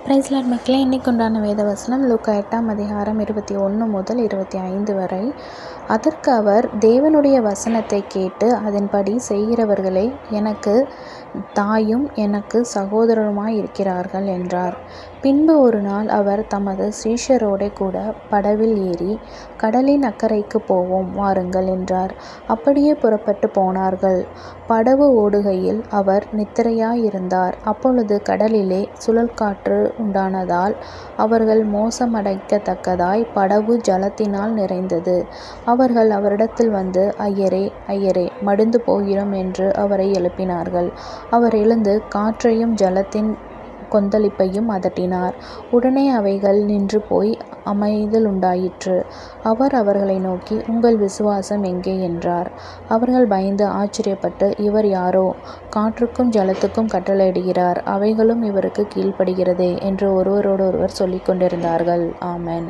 Price Lord மக்களே, இன்னைக்கு உண்டான வேத வசனம் லூக்கா 8ஆம் அதிகாரம் 21 முதல் 25 வரை. அதற்கு அவர், தேவனுடைய வசனத்தை கேட்டு அதன்படி செய்கிறவர்களே எனக்கு தாயும் எனக்கு சகோதரருமாய் இருக்கிறார்கள் என்றார். பின்பு ஒரு நாள் அவர் தமது சீஷரோடே கூட படவில் ஏறி, கடலின் அக்கரைக்கு போவோம் வாருங்கள் என்றார். அப்படியே புறப்பட்டு போனார்கள். படவு ஓடுகையில் அவர் நித்திரையாயிருந்தார். அப்பொழுது கடலிலே சுழல் காற்று உண்டானதால் அவர்கள் மோசமடைக்கத்தக்கதாய் படவு ஜலத்தினால் நிறைந்தது. அவர்கள் அவரிடத்தில் வந்து, ஐயரே, ஐயரே, மடிந்து போகிறோம் என்று அவரை எழுப்பினார்கள். அவர் எழுந்து காற்றையும் ஜலத்தின் கொந்தளிப்பையும் அதட்டினார். உடனே அவைகள் நின்று போய் அமைதலுண்டாயிற்று. அவர் அவர்களை நோக்கி, உங்கள் விசுவாசம் எங்கே என்றார். அவர்கள் பயந்து ஆச்சரியப்பட்டு, இவர் யாரோ, காற்றுக்கும் ஜலத்துக்கும் கட்டளையிடுகிறார், அவைகளும் இவருக்கு கீழ்ப்படுகிறதே என்று ஒருவரோடொருவர் சொல்லிக் கொண்டிருந்தார்கள். ஆமென்.